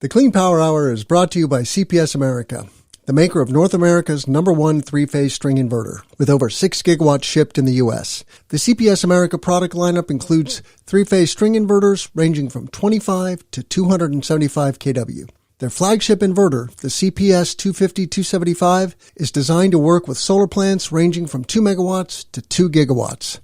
The Clean Power Hour is brought to you by CPS America, the maker of North America's #1 three-phase string inverter, with over 6 gigawatts shipped in the U.S. The CPS America product lineup includes three-phase string inverters ranging from 25 to 275 kW. Their flagship inverter, the CPS 250-275, is designed to work with solar plants ranging from 2 megawatts to 2 gigawatts.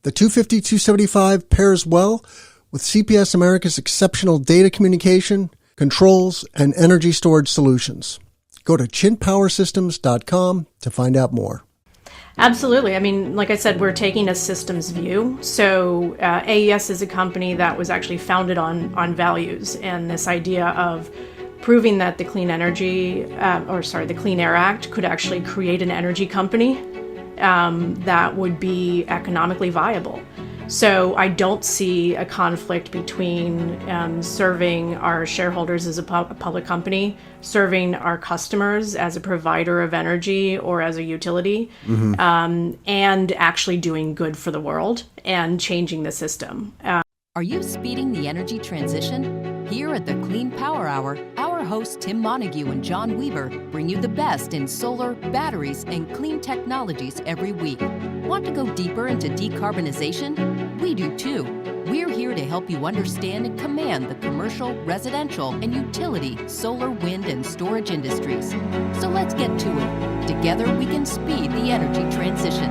The 250-275 pairs well with CPS America's exceptional data communication, controls, and energy storage solutions. Go to chintpowersystems.com to find out more. Absolutely. I mean, like I said, we're taking a systems view. So AES is a company that was actually founded on values and this idea of proving that the Clean Air Act could actually create an energy company that would be economically viable. So I don't see a conflict between serving our shareholders as a public company, serving our customers as a provider of energy or as a utility, and actually doing good for the world and changing the system. Are you speeding the energy transition? Here at the Clean Power Hour, our hosts Tim Montague and John Weaver bring you the best in solar, batteries, and clean technologies every week. Want to go deeper into decarbonization? We do too. We're here to help you understand and command the commercial, residential, and utility solar, wind, and storage industries. So let's get to it. Together we can speed the energy transition.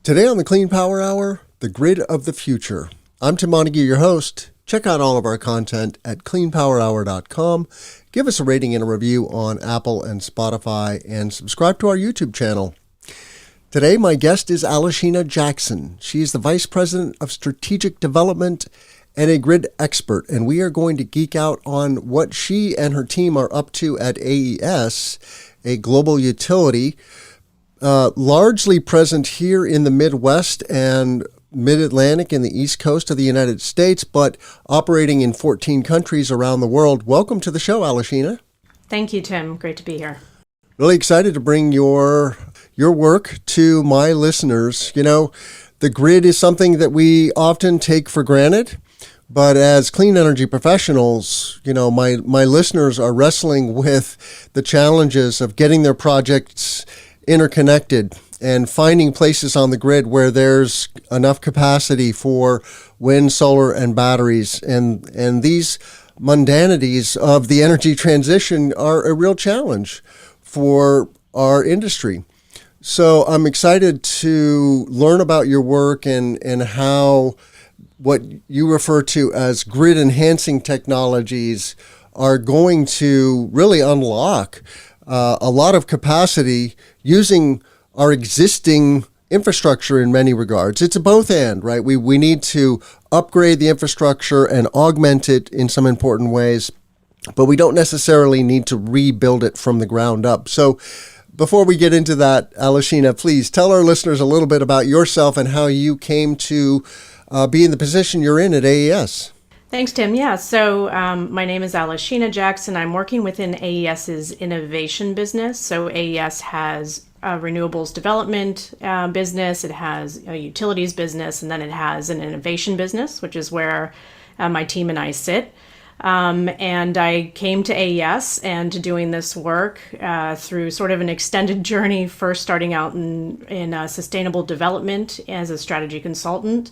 Today on the Clean Power Hour, the grid of the future. I'm Tim Montague, your host. Check out all of our content at cleanpowerhour.com. Give us a rating and a review on Apple and Spotify, and subscribe to our YouTube channel. Today, my guest is Alexina Jackson. She is the Vice President of Strategic Development and a grid expert, and we are going to geek out on what she and her team are up to at AES, a global utility, largely present here in the Midwest and Mid-Atlantic and the East Coast of the United States, but operating in 14 countries around the world. Welcome to the show, Alexina. Thank you, Tim. Great to be here. Really excited to bring your work to my listeners. You know, the grid is something that we often take for granted, but as clean energy professionals, you know, my listeners are wrestling with the challenges of getting their projects interconnected and finding places on the grid where there's enough capacity for wind, solar, and batteries. And these mundanities of the energy transition are a real challenge for our industry. So I'm excited to learn about your work and how what you refer to as grid enhancing technologies are going to really unlock a lot of capacity using our existing infrastructure in many regards. It's a both and, right? We need to upgrade the infrastructure and augment it in some important ways, but we don't necessarily need to rebuild it from the ground up. So before we get into that, Alexina, please tell our listeners a little bit about yourself and how you came to be in the position you're in at AES. Thanks, Tim. Yeah, so my name is Alexina Jackson. I'm working within AES's innovation business. So AES has a renewables development business, it has a utilities business, and then it has an innovation business, which is where my team and I sit. And I came to AES and to doing this work through sort of an extended journey, first starting out in sustainable development as a strategy consultant,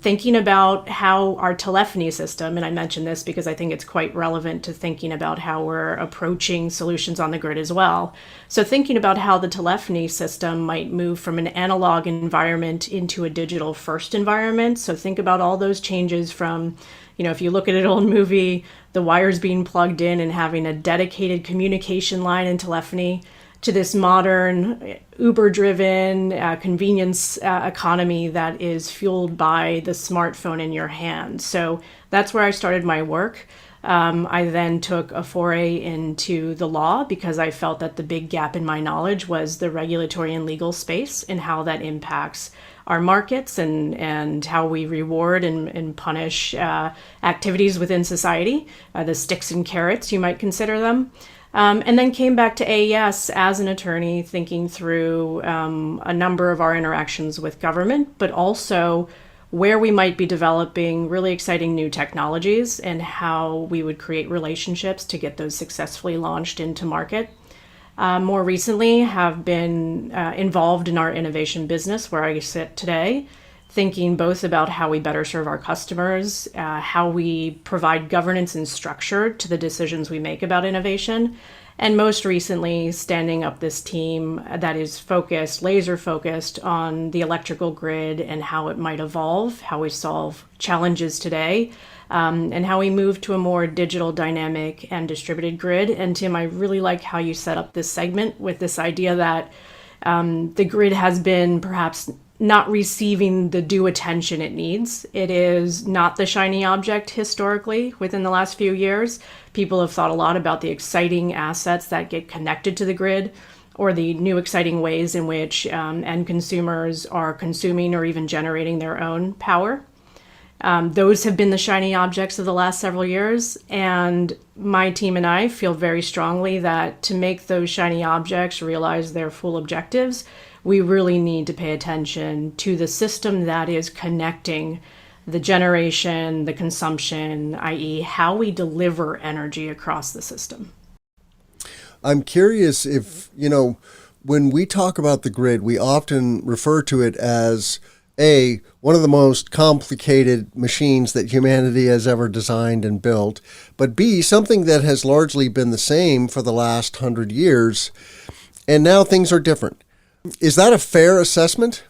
thinking about how our telephony system, and I mention this because I think it's quite relevant to thinking about how we're approaching solutions on the grid as well. So thinking about how the telephony system might move from an analog environment into a digital first environment. So think about all those changes from, you know, if you look at an old movie, the wires being plugged in and having a dedicated communication line in telephony, to this modern, Uber-driven convenience economy that is fueled by the smartphone in your hand. So that's where I started my work. I then took a foray into the law because I felt that the big gap in my knowledge was the regulatory and legal space and how that impacts our markets and how we reward and punish activities within society, the sticks and carrots, you might consider them. And then came back to AES as an attorney, thinking through a number of our interactions with government, but also where we might be developing really exciting new technologies and how we would create relationships to get those successfully launched into market. More recently, have been involved in our innovation business where I sit today, thinking both about how we better serve our customers, how we provide governance and structure to the decisions we make about innovation, and most recently, standing up this team that is laser focused on the electrical grid and how it might evolve, how we solve challenges today, and how we move to a more digital, dynamic, and distributed grid. And Tim, I really like how you set up this segment with this idea that the grid has been perhaps not receiving the due attention it needs. It is not the shiny object historically within the last few years. People have thought a lot about the exciting assets that get connected to the grid or the new exciting ways in which end consumers are consuming or even generating their own power. Those have been the shiny objects of the last several years, and my team and I feel very strongly that to make those shiny objects realize their full objectives, we really need to pay attention to the system that is connecting the generation, the consumption, i.e. how we deliver energy across the system. I'm curious if, when we talk about the grid, we often refer to it as one of the most complicated machines that humanity has ever designed and built, but B, something that has largely been the same for the last 100 years, and now things are different. Is that a fair assessment?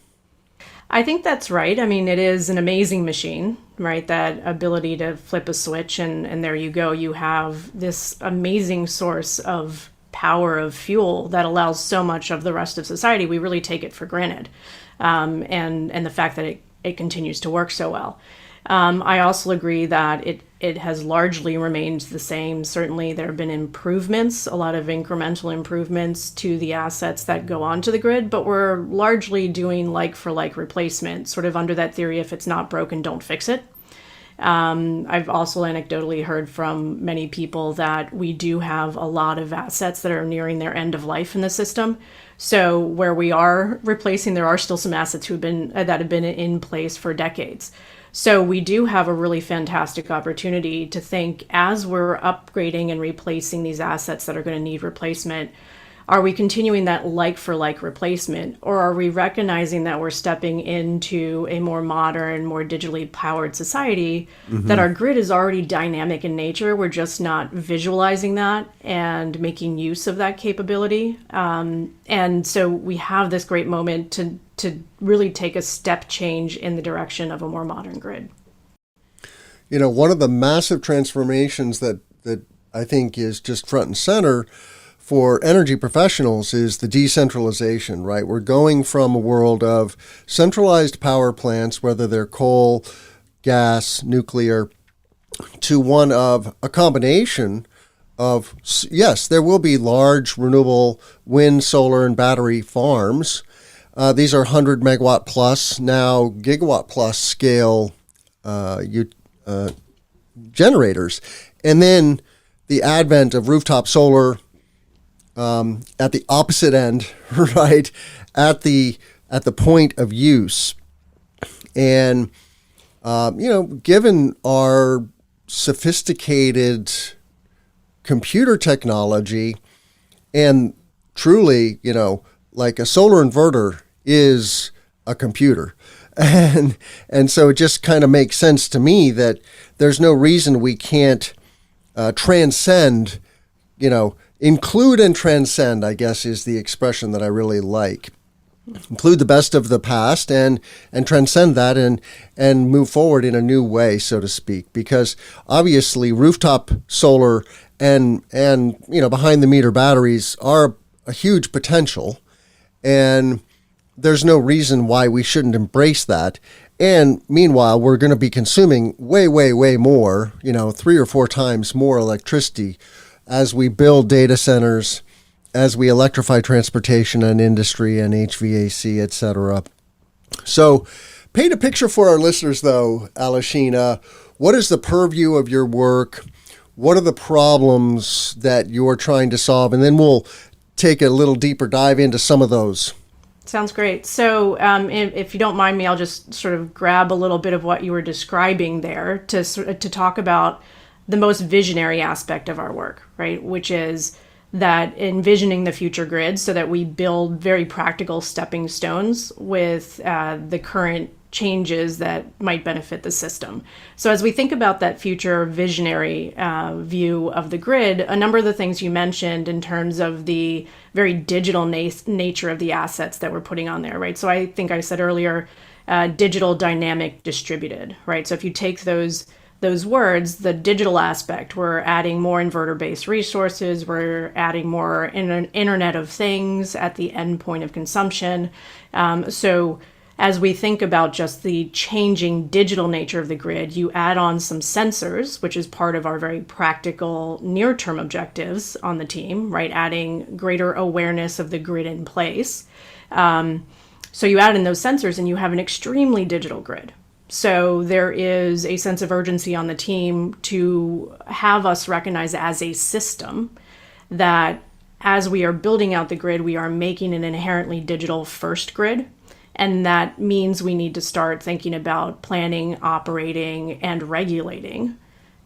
I think that's right. I mean, it is an amazing machine, right? That ability to flip a switch and there you go. You have this amazing source of power, of fuel that allows so much of the rest of society. We really take it for granted. And the fact that it continues to work so well. I also agree that it has largely remained the same. Certainly there have been improvements, a lot of incremental improvements to the assets that go onto the grid, but we're largely doing like for like replacement, sort of under that theory, if it's not broken, don't fix it. I've also anecdotally heard from many people that we do have a lot of assets that are nearing their end of life in the system. So where we are replacing, there are still some assets that have been in place for decades. So we do have a really fantastic opportunity to think as we're upgrading and replacing these assets that are going to need replacement, are we continuing that like for like replacement, or are we recognizing that we're stepping into a more modern, more digitally powered society, that our grid is already dynamic in nature? We're just not visualizing that and making use of that capability. And so we have this great moment to really take a step change in the direction of a more modern grid. One of the massive transformations that I think is just front and center for energy professionals is the decentralization, right? We're going from a world of centralized power plants, whether they're coal, gas, nuclear, to one of a combination of, yes, there will be large renewable wind, solar, and battery farms. These are 100 megawatt plus, now gigawatt plus scale generators. And then the advent of rooftop solar at the opposite end, right, at the point of use. And, given our sophisticated computer technology, and truly, like a solar inverter is a computer. And so it just kind of makes sense to me that there's no reason we can't transcend, include and transcend, I guess, is the expression that I really like. Include the best of the past and transcend that and move forward in a new way, so to speak. Because obviously rooftop solar and behind the meter batteries are a huge potential, and there's no reason why we shouldn't embrace that. And meanwhile, we're going to be consuming way, way, way more, 3 or 4 times more electricity as we build data centers, as we electrify transportation and industry and HVAC, et cetera. So paint a picture for our listeners, though, Alexina. What is the purview of your work? What are the problems that you're trying to solve? And then we'll take a little deeper dive into some of those. Sounds great. So, if you don't mind me, I'll just sort of grab a little bit of what you were describing there to talk about the most visionary aspect of our work, right? Which is that envisioning the future grid so that we build very practical stepping stones with the current changes that might benefit the system. So as we think about that future visionary view of the grid, a number of the things you mentioned in terms of the very digital nature of the assets that we're putting on there, right? So I think I said earlier, digital, dynamic, distributed, right? So if you take those words, the digital aspect, we're adding more inverter-based resources, we're adding more Internet of Things at the end point of consumption. So as we think about just the changing digital nature of the grid, you add on some sensors, which is part of our very practical near-term objectives on the team, right? Adding greater awareness of the grid in place. So you add in those sensors and you have an extremely digital grid. So there is a sense of urgency on the team to have us recognize as a system that as we are building out the grid, we are making an inherently digital first grid. And that means we need to start thinking about planning, operating, and regulating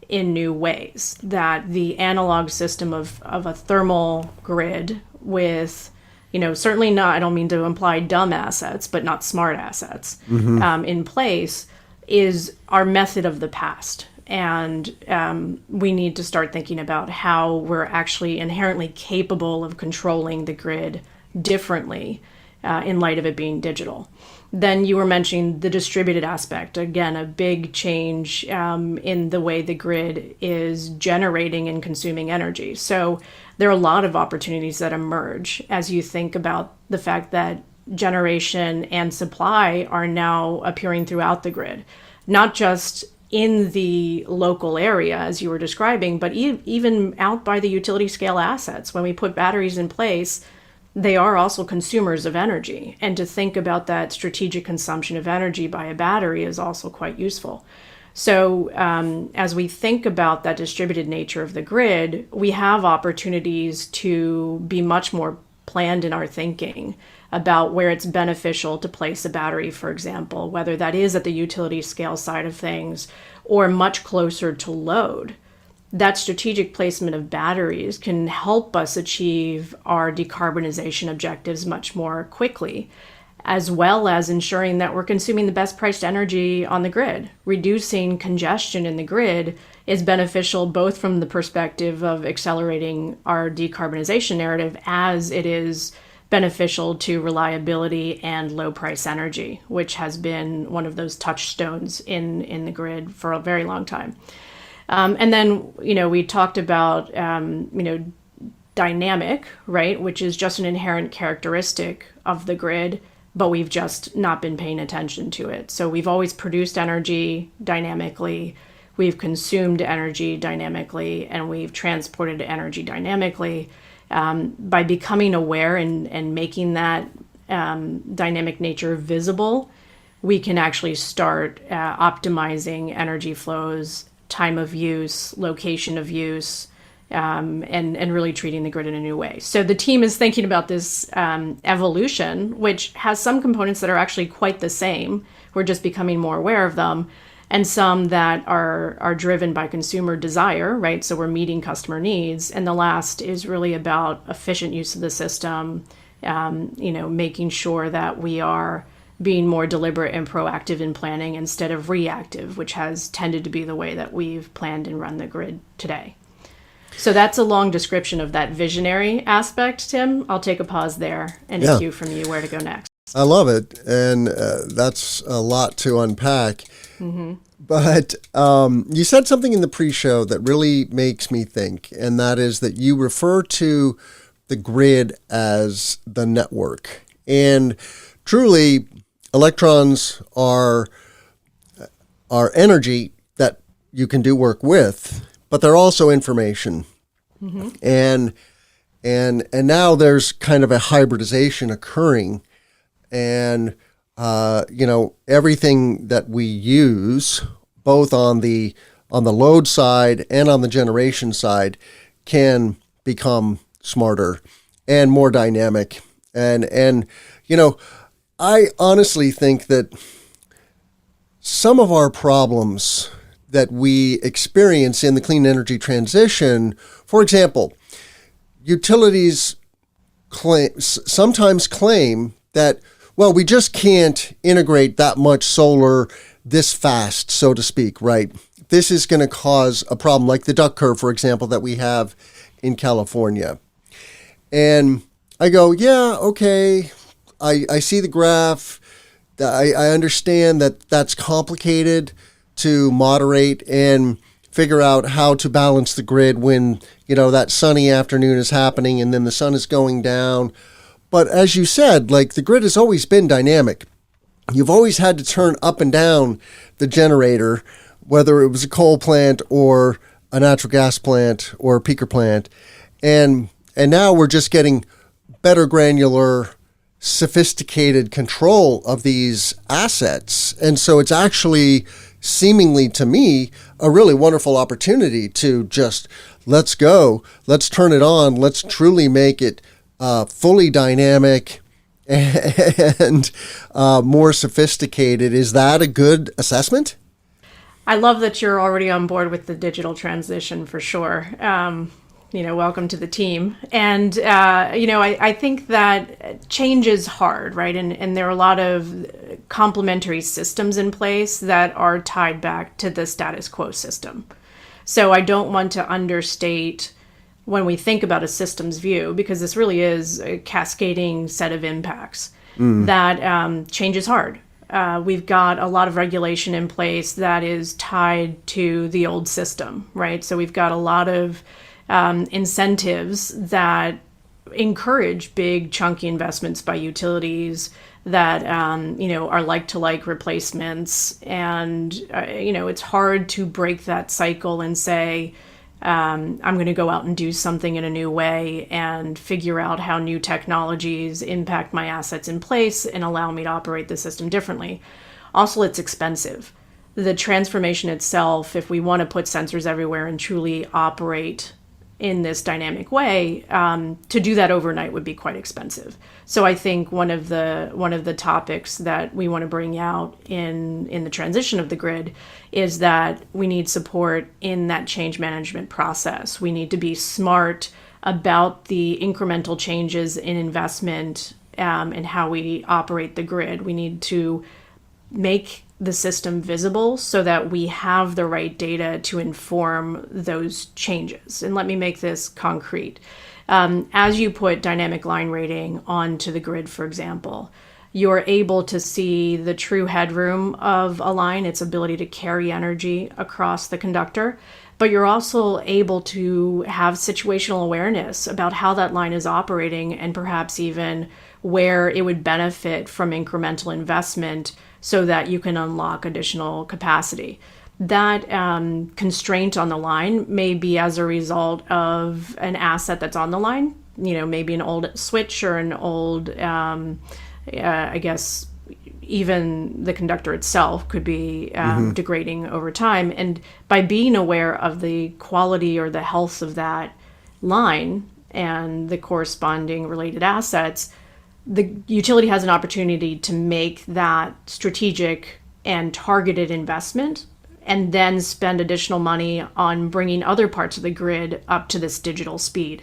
in new ways. That the analog system of a thermal grid with, certainly not, I don't mean to imply dumb assets, but not smart assets in place is our method of the past. And we need to start thinking about how we're actually inherently capable of controlling the grid differently in light of it being digital. Then you were mentioning the distributed aspect. Again, a big change in the way the grid is generating and consuming energy. So there are a lot of opportunities that emerge as you think about the fact that generation and supply are now appearing throughout the grid, not just in the local area, as you were describing, but even out by the utility scale assets. When we put batteries in place, they are also consumers of energy. And to think about that strategic consumption of energy by a battery is also quite useful. So as we think about that distributed nature of the grid, we have opportunities to be much more planned in our thinking about where it's beneficial to place a battery, for example, whether that is at the utility scale side of things or much closer to load. That strategic placement of batteries can help us achieve our decarbonization objectives much more quickly, as well as ensuring that we're consuming the best priced energy on the grid. Reducing congestion in the grid is beneficial both from the perspective of accelerating our decarbonization narrative as it is beneficial to reliability and low price energy, which has been one of those touchstones in the grid for a very long time. And then, we talked about, dynamic, right, which is just an inherent characteristic of the grid, but we've just not been paying attention to it. So we've always produced energy dynamically, we've consumed energy dynamically, and we've transported energy dynamically. By becoming aware and making that dynamic nature visible, we can actually start optimizing energy flows, time of use, location of use, and really treating the grid in a new way. So the team is thinking about this evolution, which has some components that are actually quite the same. We're just becoming more aware of them, and some that are driven by consumer desire, right? So we're meeting customer needs. And the last is really about efficient use of the system, making sure that we are being more deliberate and proactive in planning instead of reactive, which has tended to be the way that we've planned and run the grid today. So that's a long description of that visionary aspect, Tim. I'll take a pause there and a cue from you where to go next. I love it. And that's a lot to unpack. Mm-hmm. But you said something in the pre-show that really makes me think, and that is that you refer to the grid as the network. And truly, electrons are energy that you can do work with, but they're also information. Mm-hmm. And now there's kind of a hybridization occurring, and everything that we use, both on the load side and on the generation side, can become smarter and more dynamic. And I honestly think that some of our problems that we experience in the clean energy transition, for example, utilities sometimes claim that, well, we just can't integrate that much solar this fast, so to speak, right? This is going to cause a problem, like the duck curve, for example, that we have in California. And I go, yeah, okay, I see the graph. I understand that that's complicated to moderate and figure out how to balance the grid when, that sunny afternoon is happening and then the sun is going down. But as you said, like, the grid has always been dynamic. You've always had to turn up and down the generator, whether it was a coal plant or a natural gas plant or a peaker plant. And now we're just getting better granular, sophisticated control of these assets. And so it's actually seemingly to me a really wonderful opportunity to just let's go, let's turn it on, let's truly make it fully dynamic and more sophisticated. Is that a good assessment? I love that you're already on board with the digital transition for sure. Welcome to the team. And, I think that change is hard, right? And there are a lot of complementary systems in place that are tied back to the status quo system. So I don't want to understate when we think about a systems view, because this really is a cascading set of impacts, that change is hard. We've got a lot of regulation in place that is tied to the old system, right? So we've got a lot of incentives that encourage big chunky investments by utilities that are like-to-like replacements, and it's hard to break that cycle and say I'm going to go out and do something in a new way and figure out how new technologies impact my assets in place and allow me to operate the system differently. Also, it's expensive. The transformation itself, if we want to put sensors everywhere and truly operate in this dynamic way, to do that overnight would be quite expensive. So I think one of the topics that we want to bring out in the transition of the grid is that we need support in that change management process. We need to be smart about the incremental changes in investment and how we operate the grid. We need to make the system visible so that we have the right data to inform those changes. And let me make this concrete. As you put dynamic line rating onto the grid, for example, you're able to see the true headroom of a line, its ability to carry energy across the conductor, but you're also able to have situational awareness about how that line is operating and perhaps even where it would benefit from incremental investment so that you can unlock additional capacity. That constraint on the line may be as a result of an asset that's on the line, maybe an old switch or an old, even the conductor itself could be degrading over time. And by being aware of the quality or the health of that line and the corresponding related assets, the utility has an opportunity to make that strategic and targeted investment and then spend additional money on bringing other parts of the grid up to this digital speed.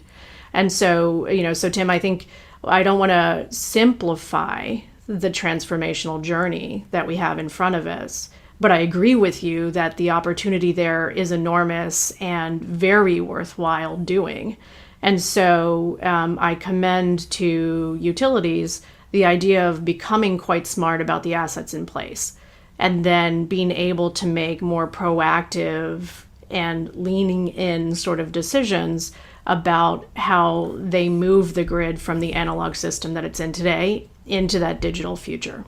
And so, Tim, I think I don't want to simplify the transformational journey that we have in front of us, but I agree with you that the opportunity there is enormous and very worthwhile doing. And so I commend to utilities the idea of becoming quite smart about the assets in place and then being able to make more proactive and leaning in sort of decisions about how they move the grid from the analog system that it's in today into that digital future.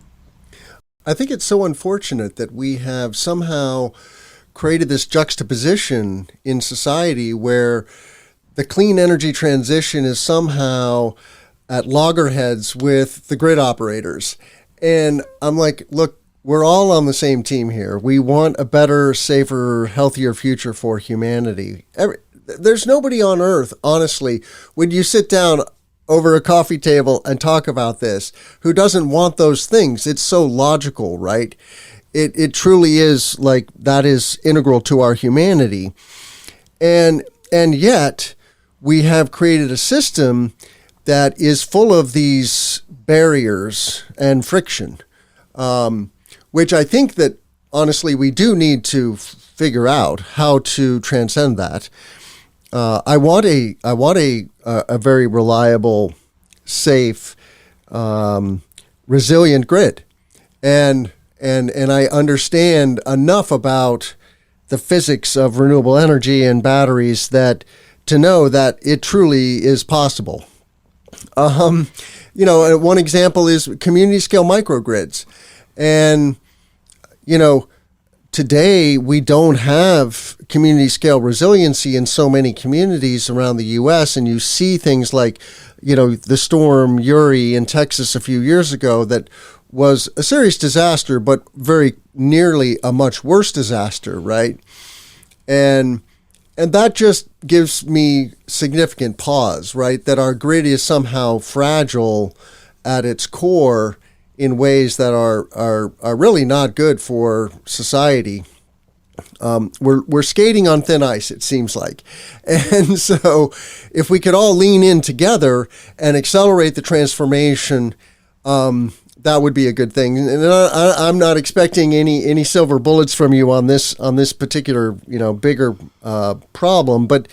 I think it's so unfortunate that we have somehow created this juxtaposition in society where the clean energy transition is somehow at loggerheads with the grid operators. And I'm like, look, we're all on the same team here. We want a better, safer, healthier future for humanity. There's nobody on earth, honestly, when you sit down, over a coffee table and talk about this? Who doesn't want those things? It's so logical, right? It truly is like that is integral to our humanity. And yet we have created a system that is full of these barriers and friction, which I think that honestly we do need to figure out how to transcend that. I want a very reliable, safe, resilient grid, and I understand enough about the physics of renewable energy and batteries that to know that it truly is possible. One example is community scale microgrids, and today we don't have community scale resiliency in so many communities around the U.S. And you see things like, the storm Uri in Texas a few years ago that was a serious disaster, but very nearly a much worse disaster, right? And that just gives me significant pause, right? That our grid is somehow fragile at its core in ways that are really not good for society. We're skating on thin ice, it seems like. And so if we could all lean in together and accelerate the transformation, that would be a good thing. And I'm not expecting any silver bullets from you on this particular bigger problem, but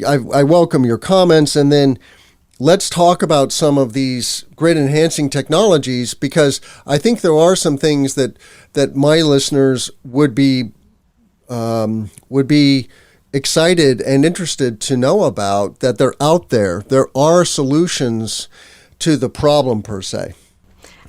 I welcome your comments. And then let's talk about some of these grid enhancing technologies, because I think there are some things that my listeners would be excited and interested to know about, that they're out there. There are solutions to the problem per se.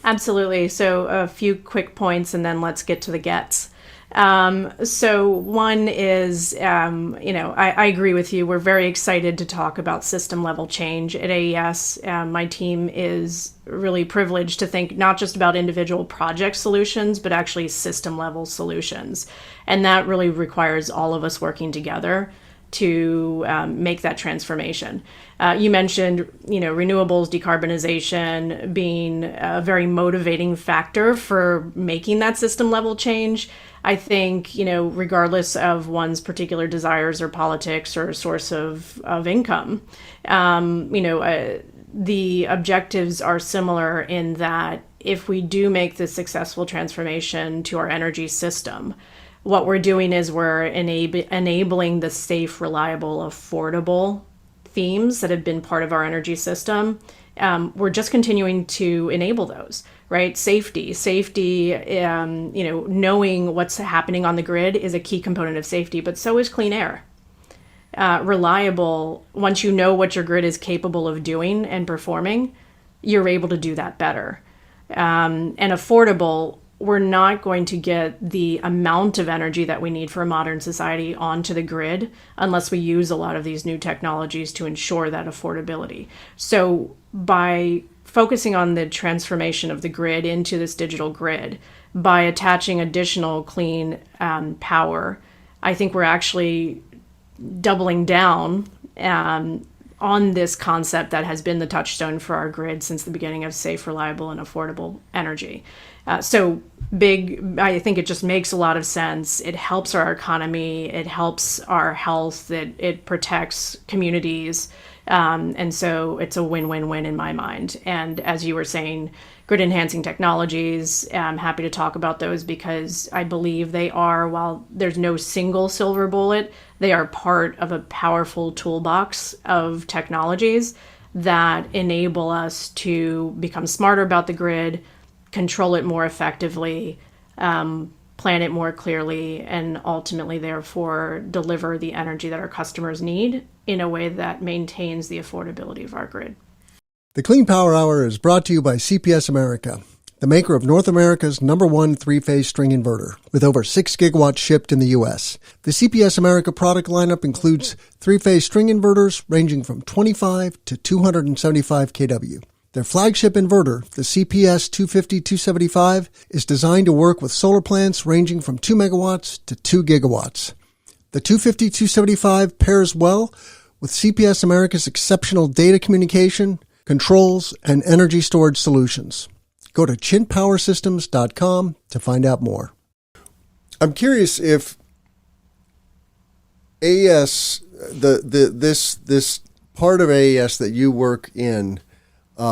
Absolutely. So a few quick points and then let's get to the gets. So one is, I agree with you. We're very excited to talk about system level change at AES. My team is really privileged to think not just about individual project solutions, but actually system level solutions. And that really requires all of us working together to make that transformation. You mentioned, renewables, decarbonization being a very motivating factor for making that system level change. I think, regardless of one's particular desires or politics or source of income, the objectives are similar in that if we do make this successful transformation to our energy system, what we're doing is we're enabling the safe, reliable, affordable themes that have been part of our energy system. We're just continuing to enable those, right? Safety, knowing what's happening on the grid is a key component of safety, but so is clean air. Reliable, once you know what your grid is capable of doing and performing, you're able to do that better. And affordable, we're not going to get the amount of energy that we need for a modern society onto the grid unless we use a lot of these new technologies to ensure that affordability. So by focusing on the transformation of the grid into this digital grid, by attaching additional clean power, I think we're actually doubling down on this concept that has been the touchstone for our grid since the beginning of safe, reliable, and affordable energy. So big, I think it just makes a lot of sense. It helps our economy, it helps our health, it protects communities. And so it's a win-win-win in my mind. And as you were saying, grid enhancing technologies, I'm happy to talk about those because I believe they are, while there's no single silver bullet, they are part of a powerful toolbox of technologies that enable us to become smarter about the grid, control it more effectively, plan it more clearly, and ultimately, therefore, deliver the energy that our customers need in a way that maintains the affordability of our grid. The Clean Power Hour is brought to you by CPS America, the maker of North America's #1 three-phase string inverter, with over 6 gigawatts shipped in the U.S. The CPS America product lineup includes three-phase string inverters ranging from 25 to 275 kW. Their flagship inverter, the CPS 250-275, is designed to work with solar plants ranging from 2 megawatts to 2 gigawatts. The 250-275 pairs well with CPS America's exceptional data communication, controls, and energy storage solutions. Go to chintpowersystems.com to find out more. I'm curious if AES, this part of AES that you work in,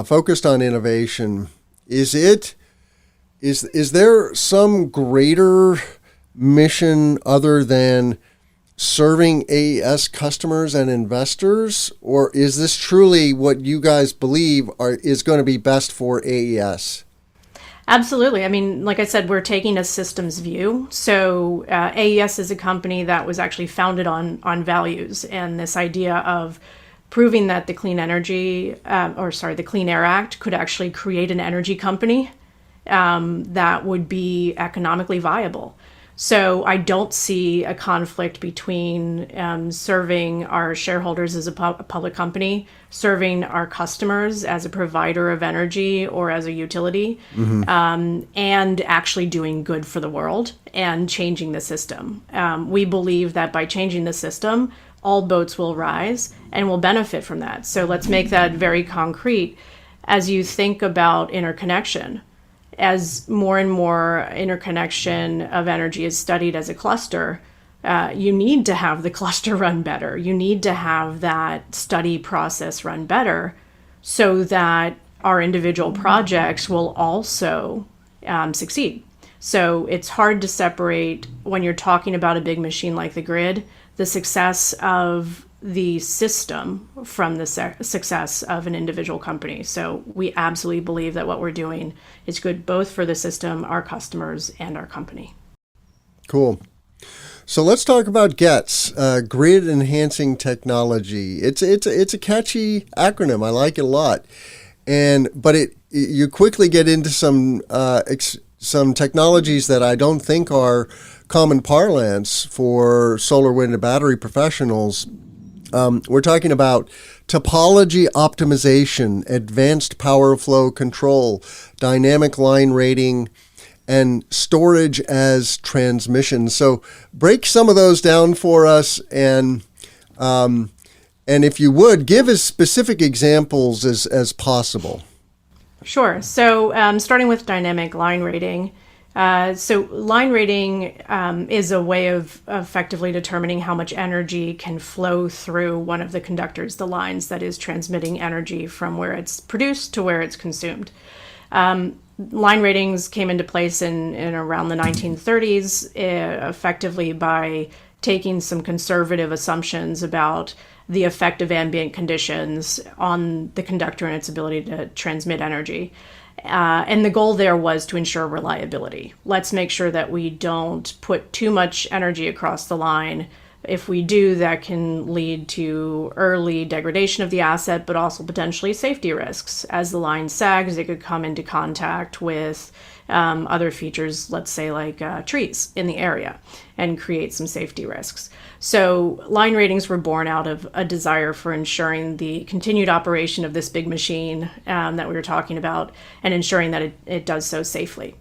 focused on innovation, is there some greater mission other than serving AES customers and investors, or is this truly what you guys believe is going to be best for AES? Absolutely. I mean, like I said, we're taking a systems view. So AES is a company that was actually founded on values and this idea of proving that the the Clean Air Act could actually create an energy company that would be economically viable. So I don't see a conflict between serving our shareholders as a public company, serving our customers as a provider of energy or as a utility, and actually doing good for the world and changing the system. We believe that by changing the system, all boats will rise and will benefit from that. So let's make that very concrete. As you think about interconnection, as more and more interconnection of energy is studied as a cluster, you need to have the cluster run better. You need to have that study process run better so that our individual projects will also succeed. So it's hard to separate, when you're talking about a big machine like the grid, the success of the system from the success of an individual company. So we absolutely believe that what we're doing is good both for the system, our customers, and our company. Cool. So let's talk about GETS, Grid Enhancing Technology. It's a catchy acronym. I like it a lot. But you quickly get into some technologies that I don't think are common parlance for solar, wind, and battery professionals. We're talking about topology optimization, advanced power flow control, dynamic line rating, and storage as transmission. So break some of those down for us, and if you would, give as specific examples as possible. Sure. So starting with dynamic line rating. So line rating is a way of effectively determining how much energy can flow through one of the conductors, the lines that is transmitting energy from where it's produced to where it's consumed. Line ratings came into place in around the 1930s, effectively by taking some conservative assumptions about the effect of ambient conditions on the conductor and its ability to transmit energy. And the goal there was to ensure reliability. Let's make sure that we don't put too much energy across the line. If we do, that can lead to early degradation of the asset, but also potentially safety risks. As the line sags, it could come into contact with other features, let's say like trees in the area, and create some safety risks. So line ratings were born out of a desire for ensuring the continued operation of this big machine that we were talking about, and ensuring that it does so safely.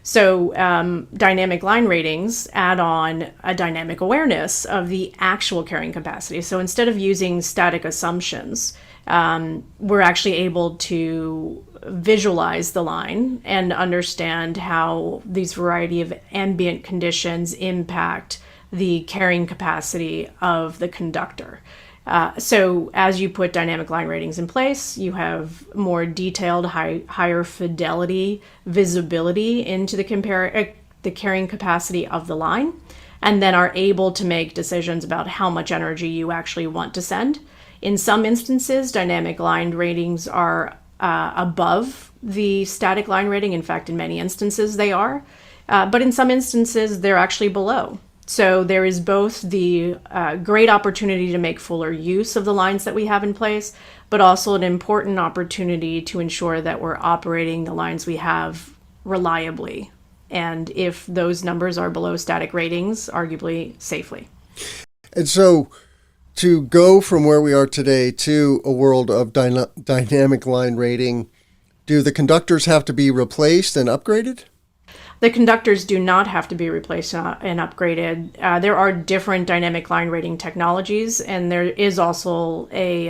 So dynamic line ratings add on a dynamic awareness of the actual carrying capacity. So instead of using static assumptions, we're actually able to visualize the line and understand how these variety of ambient conditions impact the carrying capacity of the conductor. So as you put dynamic line ratings in place, you have more detailed, higher fidelity visibility into the carrying capacity of the line, and then are able to make decisions about how much energy you actually want to send. In some instances, dynamic line ratings are above the static line rating. In fact, in many instances they are. But in some instances, they're actually below. So there is both the great opportunity to make fuller use of the lines that we have in place, but also an important opportunity to ensure that we're operating the lines we have reliably. And if those numbers are below static ratings, arguably safely. And so to go from where we are today to a world of dynamic line rating, do the conductors have to be replaced and upgraded? The conductors do not have to be replaced and upgraded. There are different dynamic line rating technologies, and there is also a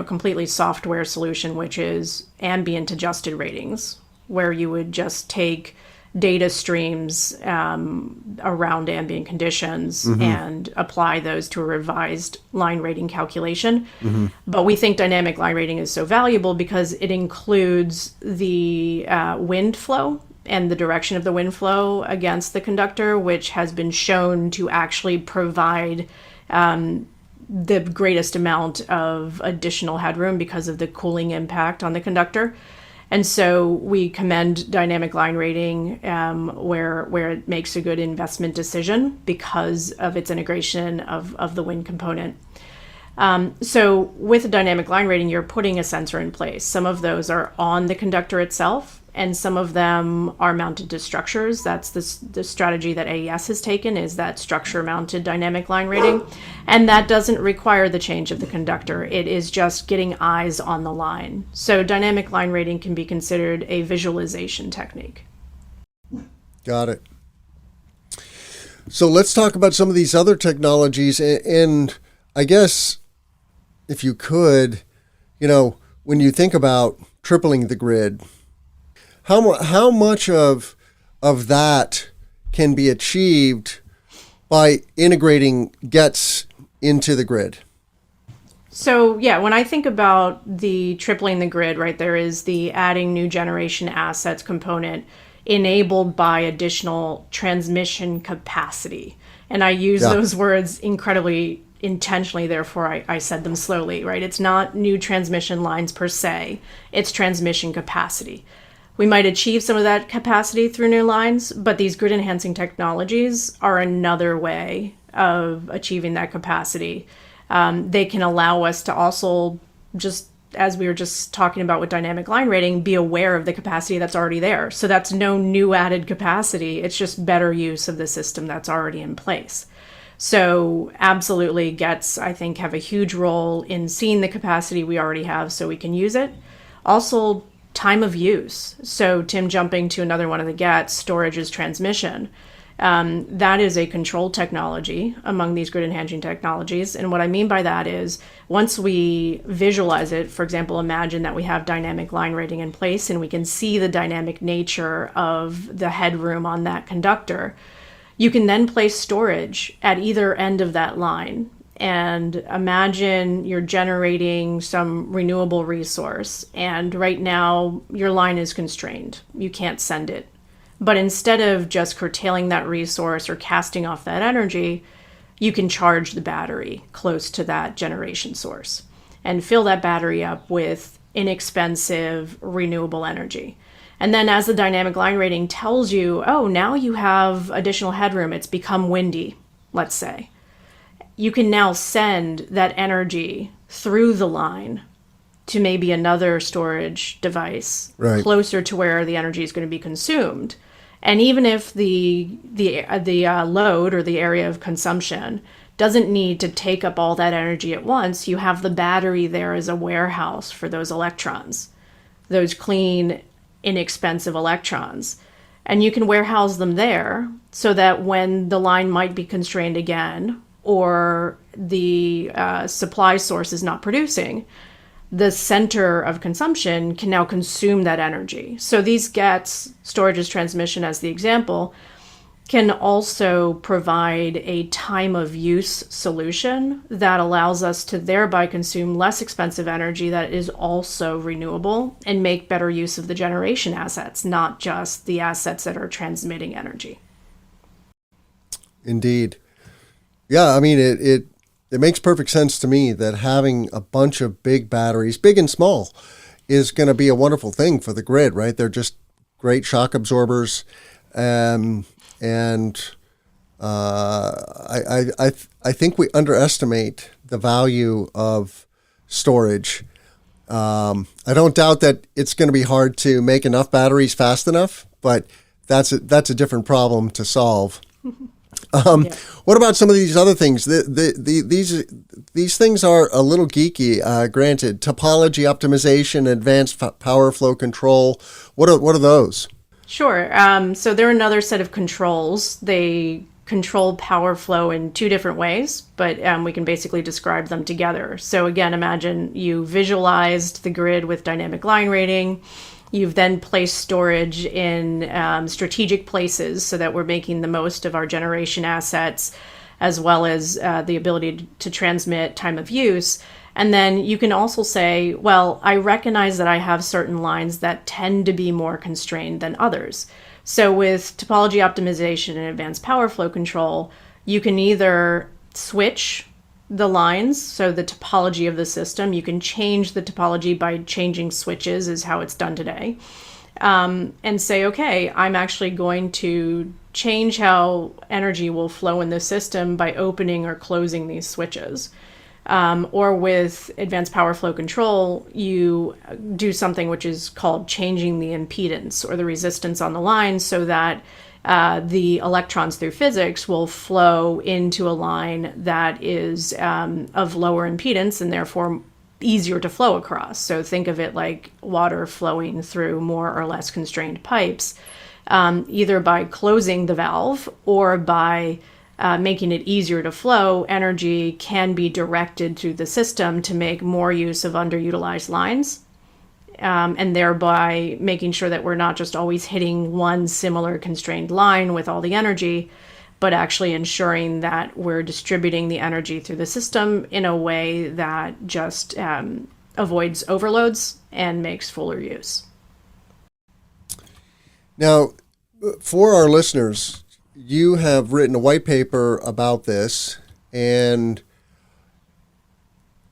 completely software solution, which is ambient adjusted ratings, where you would just take data streams around ambient conditions and apply those to a revised line rating calculation. But we think dynamic line rating is so valuable because it includes the wind flow and the direction of the wind flow against the conductor, which has been shown to actually provide the greatest amount of additional headroom because of the cooling impact on the conductor. And so we commend dynamic line rating where it makes a good investment decision because of its integration of the wind component. So with dynamic line rating, you're putting a sensor in place. Some of those are on the conductor itself, and some of them are mounted to structures. That's the strategy that AES has taken, is that structure-mounted dynamic line rating. And that doesn't require the change of the conductor. It is just getting eyes on the line. So dynamic line rating can be considered a visualization technique. Got it. So let's talk about some of these other technologies. And I guess if you could, when you think about tripling the grid, how much of that can be achieved by integrating GETS into the grid? So yeah, when I think about the tripling the grid, right, there is the adding new generation assets component enabled by additional transmission capacity. And I use those words incredibly intentionally, therefore I said them slowly, right? It's not new transmission lines per se, it's transmission capacity. We might achieve some of that capacity through new lines, but these grid enhancing technologies are another way of achieving that capacity. They can allow us to also, just as we were just talking about with dynamic line rating, be aware of the capacity that's already there. So that's no new added capacity. It's just better use of the system that's already in place. So absolutely, GETS, I think, have a huge role in seeing the capacity we already have so we can use it. Also, time of use. So Tim, jumping to another one of the GETS, storage as transmission. That is a control technology among these grid enhancing technologies. And what I mean by that is once we visualize it, for example, imagine that we have dynamic line rating in place and we can see the dynamic nature of the headroom on that conductor. You can then place storage at either end of that line. And imagine you're generating some renewable resource, and right now your line is constrained. You can't send it. But instead of just curtailing that resource or casting off that energy, you can charge the battery close to that generation source and fill that battery up with inexpensive renewable energy. And then as the dynamic line rating tells you, oh, now you have additional headroom, it's become windy, let's say. You can now send that energy through the line to maybe another storage device closer to where the energy is going to be consumed. And even if the load or the area of consumption doesn't need to take up all that energy at once, you have the battery there as a warehouse for those electrons, those clean, inexpensive electrons. And you can warehouse them there so that when the line might be constrained again, or the supply source is not producing, the center of consumption can now consume that energy. So these GETS, storage as transmission as the example, can also provide a time of use solution that allows us to thereby consume less expensive energy that is also renewable and make better use of the generation assets, not just the assets that are transmitting energy. Indeed. Yeah, I mean, it makes perfect sense to me that having a bunch of big batteries, big and small, is going to be a wonderful thing for the grid, right? They're just great shock absorbers. I think we underestimate the value of storage. I don't doubt that it's going to be hard to make enough batteries fast enough, but that's a different problem to solve. What about some of these other things? These things are a little geeky, granted. Topology optimization, advanced power flow control. What are those? Sure. So they're another set of controls. They control power flow in two different ways, but we can basically describe them together. So again, imagine you visualized the grid with dynamic line rating. You've then placed storage in strategic places so that we're making the most of our generation assets, as well as the ability to transmit time of use. And then you can also say, well, I recognize that I have certain lines that tend to be more constrained than others. So with topology optimization and advanced power flow control, you can either switch the lines, so the topology of the system, you can change the topology by changing switches is how it's done today. And say, okay, I'm actually going to change how energy will flow in the system by opening or closing these switches. Or with advanced power flow control, you do something which is called changing the impedance or the resistance on the line so that the electrons through physics will flow into a line that is of lower impedance and therefore easier to flow across. So think of it like water flowing through more or less constrained pipes, either by closing the valve or by making it easier to flow. Energy can be directed through the system to make more use of underutilized lines, and thereby making sure that we're not just always hitting one similar constrained line with all the energy, but actually ensuring that we're distributing the energy through the system in a way that just avoids overloads and makes fuller use. Now, for our listeners, you have written a white paper about this, and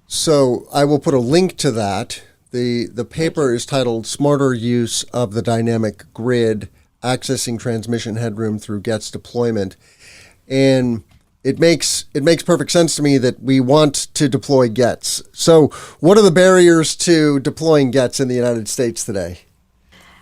so I will put a link to that. The paper is titled Smarter Use of the Dynamic Grid, Accessing Transmission Headroom Through GETS Deployment. And it makes perfect sense to me that we want to deploy GETS. So what are the barriers to deploying GETS in the United States today?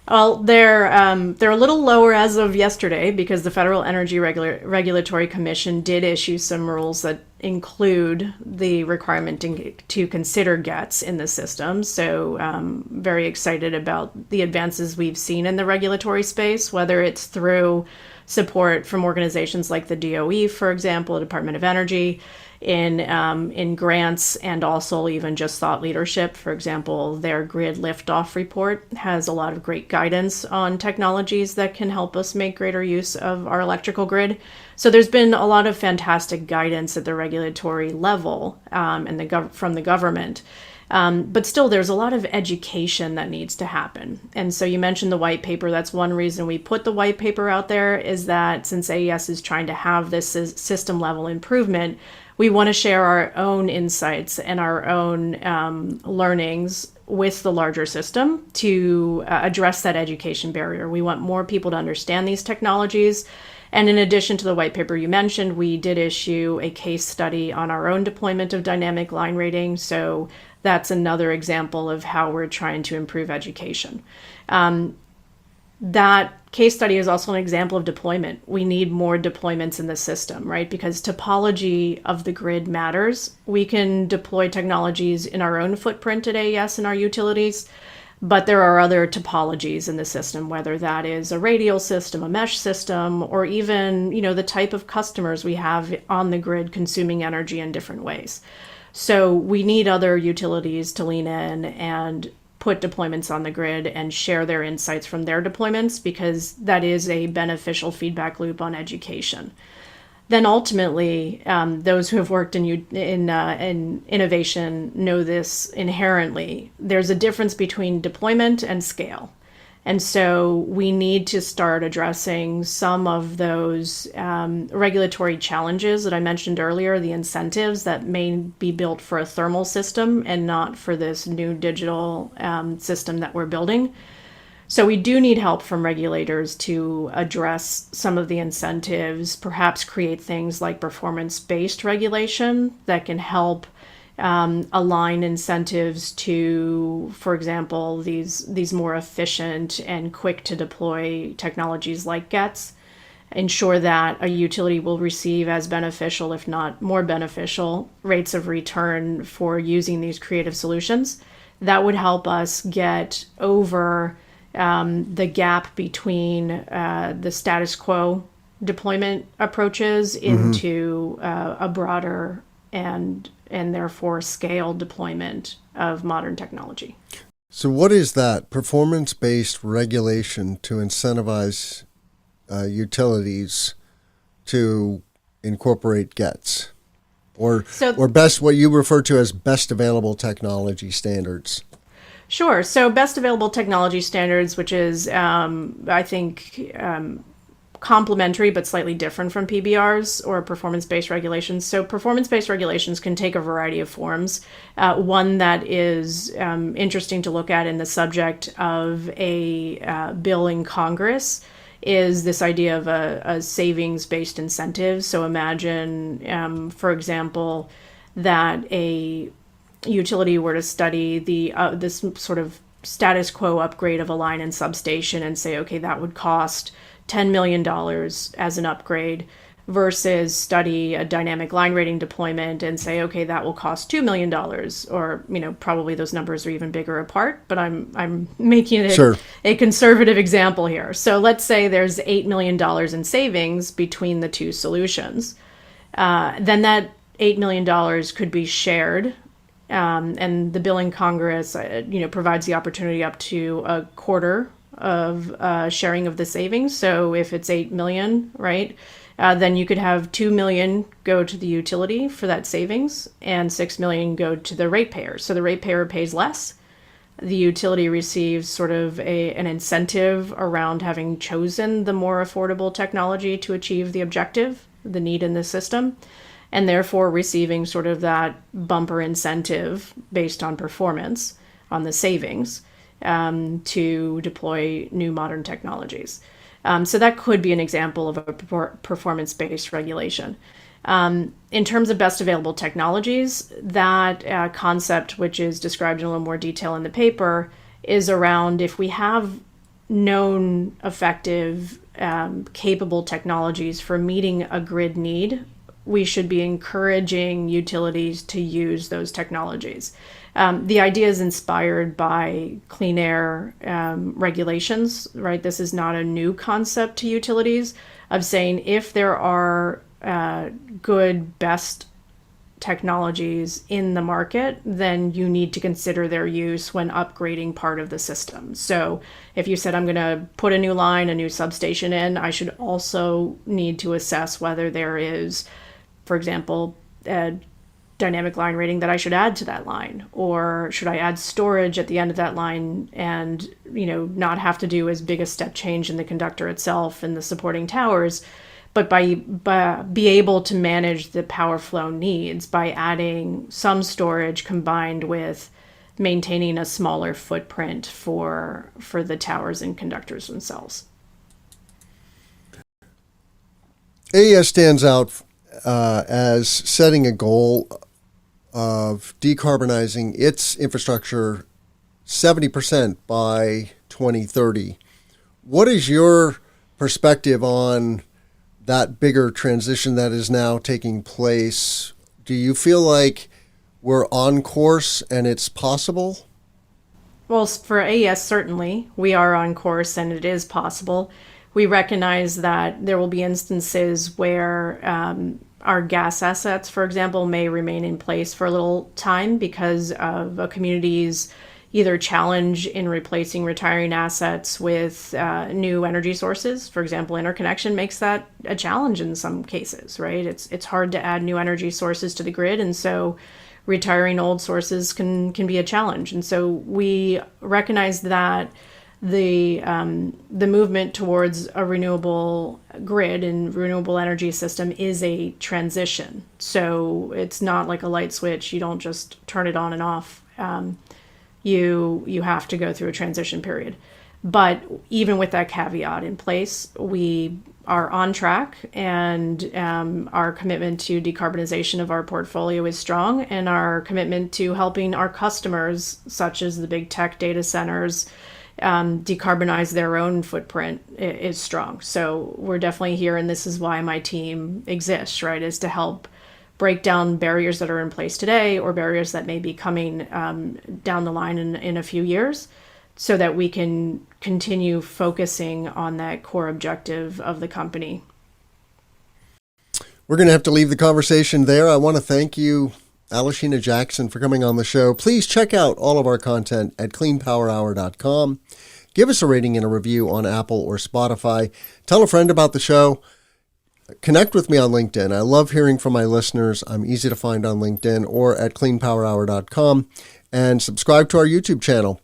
Well, they're a little lower as of yesterday because the Federal Energy Regulatory Commission did issue some rules that include the requirement to consider GETS in the system. So very excited about the advances we've seen in the regulatory space, whether it's through support from organizations like the DOE, for example, the Department of Energy, in grants, and also even just thought leadership. For example, their grid liftoff report has a lot of great guidance on technologies that can help us make greater use of our electrical grid. So there's been a lot of fantastic guidance at the regulatory level and from the government. But still, there's a lot of education that needs to happen. And so you mentioned the white paper. That's one reason we put the white paper out there, is that since AES is trying to have this system level improvement, we want to share our own insights and our own learnings with the larger system to address that education barrier. We want more people to understand these technologies. And in addition to the white paper you mentioned, we did issue a case study on our own deployment of dynamic line rating. So that's another example of how we're trying to improve education. That case study is also an example of deployment. We need more deployments in the system, right? Because topology of the grid matters. We can deploy technologies in our own footprint at AES and our utilities, but there are other topologies in the system, whether that is a radial system, a mesh system, or even, the type of customers we have on the grid consuming energy in different ways. So we need other utilities to lean in and put deployments on the grid and share their insights from their deployments, because that is a beneficial feedback loop on education. Then ultimately, those who have worked in innovation know this inherently. There's a difference between deployment and scale. And so we need to start addressing some of those regulatory challenges that I mentioned earlier, the incentives that may be built for a thermal system and not for this new digital system that we're building. So we do need help from regulators to address some of the incentives, perhaps create things like performance-based regulation that can help align incentives to, for example, these more efficient and quick to deploy technologies like GETS, ensure that a utility will receive as beneficial, if not more beneficial, rates of return for using these creative solutions. That would help us get over the gap between the status quo deployment approaches into a broader and therefore scaled deployment of modern technology. So what is that performance-based regulation to incentivize utilities to incorporate GETs? Or best, what you refer to as best available technology standards? Sure. So best available technology standards, which is, I think, complementary but slightly different from PBRs or performance-based regulations. So performance-based regulations can take a variety of forms. One that is interesting to look at in the subject of a bill in Congress is this idea of a savings-based incentive. So imagine, for example, that a utility were to study this sort of status quo upgrade of a line and substation and say, okay, that would cost $10 million as an upgrade, versus study a dynamic line rating deployment and say, okay, that will cost $2 million, or, probably those numbers are even bigger apart, but I'm making it Sure. a conservative example here. So let's say there's $8 million in savings between the two solutions. Then that $8 million could be shared. And the bill in Congress, provides the opportunity up to a quarter of sharing of the savings. So if it's 8 million, right, then you could have 2 million go to the utility for that savings and 6 million go to the ratepayer. So the ratepayer pays less. The utility receives sort of an incentive around having chosen the more affordable technology to achieve the objective, the need in the system, and therefore receiving sort of that bumper incentive based on performance on the savings to deploy new modern technologies. So that could be an example of a performance-based regulation. In terms of best available technologies, that concept, which is described in a little more detail in the paper, is around if we have known effective, capable technologies for meeting a grid need, we should be encouraging utilities to use those technologies. The idea is inspired by clean air regulations, right? This is not a new concept to utilities of saying if there are good, best technologies in the market, then you need to consider their use when upgrading part of the system. So if you said, I'm going to put a new line, a new substation in, I should also need to assess whether there is, for example, a dynamic line rating that I should add to that line, or should I add storage at the end of that line and, not have to do as big a step change in the conductor itself and the supporting towers, but by be able to manage the power flow needs by adding some storage combined with maintaining a smaller footprint for the towers and conductors themselves. AES stands out as setting a goal of decarbonizing its infrastructure 70% by 2030. What is your perspective on that bigger transition that is now taking place? Do you feel like we're on course and it's possible? Well, for AES, certainly we are on course and it is possible. We recognize that there will be instances where our gas assets, for example, may remain in place for a little time because of a community's either challenge in replacing retiring assets with new energy sources. For example, interconnection makes that a challenge in some cases, right? It's hard to add new energy sources to the grid, and so retiring old sources can be a challenge. And so we recognize that the movement towards a renewable grid and renewable energy system is a transition. So it's not like a light switch. You don't just turn it on and off. You have to go through a transition period. But even with that caveat in place, we are on track, and our commitment to decarbonization of our portfolio is strong, and our commitment to helping our customers, such as the big tech data centers, decarbonize their own footprint is strong. So we're definitely here, and this is why my team exists, right, is to help break down barriers that are in place today or barriers that may be coming down the line in a few years so that we can continue focusing on that core objective of the company. We're going to have to leave the conversation there. I want to thank you, Alexina Jackson, for coming on the show. Please check out all of our content at cleanpowerhour.com. Give us a rating and a review on Apple or Spotify. Tell a friend about the show. Connect with me on LinkedIn. I love hearing from my listeners. I'm easy to find on LinkedIn or at cleanpowerhour.com. And subscribe to our YouTube channel.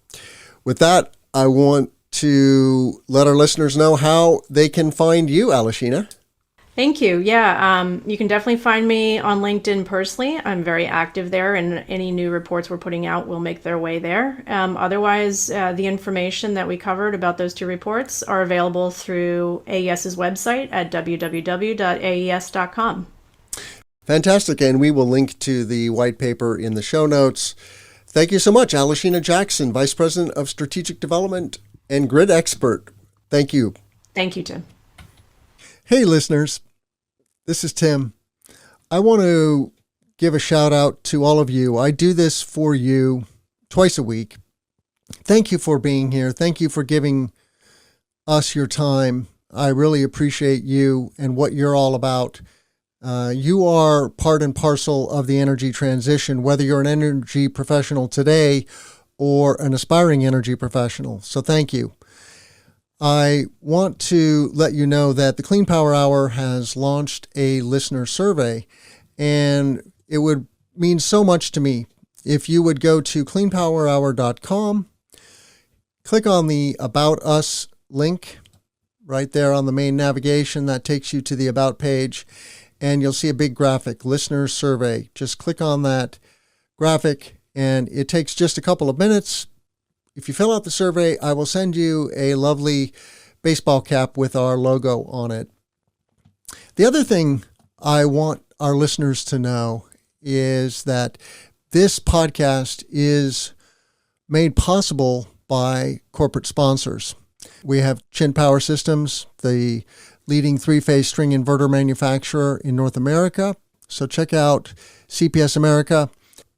With that, I want to let our listeners know how they can find you, Alexina. Thank you. Yeah, you can definitely find me on LinkedIn personally. I'm very active there, and any new reports we're putting out will make their way there. Otherwise, the information that we covered about those two reports are available through AES's website at www.aes.com. Fantastic. And we will link to the white paper in the show notes. Thank you so much, Alexina Jackson, Vice President of Strategic Development and Grid Expert. Thank you. Thank you, Tim. Hey, listeners. This is Tim. I want to give a shout out to all of you. I do this for you twice a week. Thank you for being here. Thank you for giving us your time. I really appreciate you and what you're all about. You are part and parcel of the energy transition, whether you're an energy professional today or an aspiring energy professional. So thank you. I want to let you know that the Clean Power Hour has launched a listener survey, and it would mean so much to me if you would go to cleanpowerhour.com, click on the About Us link right there on the main navigation. That takes you to the About page, and you'll see a big graphic, Listener Survey. Just click on that graphic, and it takes just a couple of minutes. If you fill out the survey, I will send you a lovely baseball cap with our logo on it. The other thing I want our listeners to know is that this podcast is made possible by corporate sponsors. We have Chin Power Systems, the leading three-phase string inverter manufacturer in North America. So check out CPS America.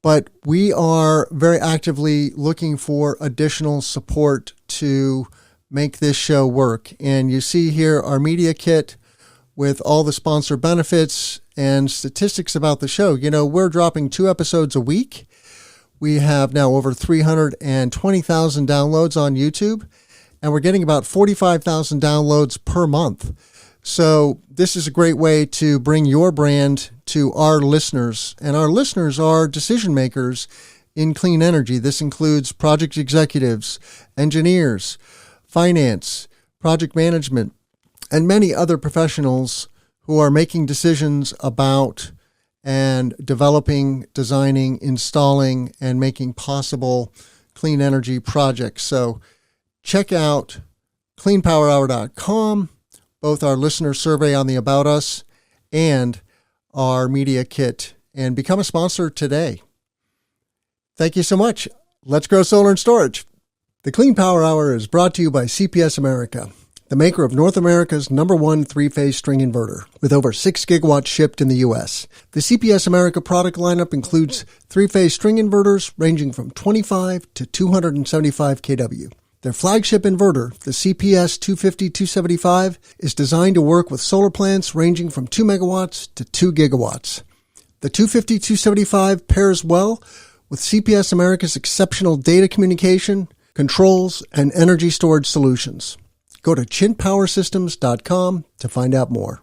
But we are very actively looking for additional support to make this show work. And you see here our media kit with all the sponsor benefits and statistics about the show. You know, we're dropping 2 episodes a week. We have now over 320,000 downloads on YouTube, and we're getting about 45,000 downloads per month. So this is a great way to bring your brand to our listeners, and our listeners are decision makers in clean energy. This includes project executives, engineers, finance, project management, and many other professionals who are making decisions about and developing, designing, installing, and making possible clean energy projects. So check out cleanpowerhour.com, both our listener survey on the About Us and our media kit, and become a sponsor today. Thank you so much. Let's grow solar and storage. The Clean Power Hour is brought to you by CPS America, the maker of North America's #1 three-phase string inverter, with over 6 gigawatts shipped in the U.S. The CPS America product lineup includes three-phase string inverters ranging from 25 to 275 kW. Their flagship inverter, the CPS 250-275, is designed to work with solar plants ranging from 2 megawatts to 2 gigawatts. The 250-275 pairs well with CPS America's exceptional data communication, controls, and energy storage solutions. Go to chinpowersystems.com to find out more.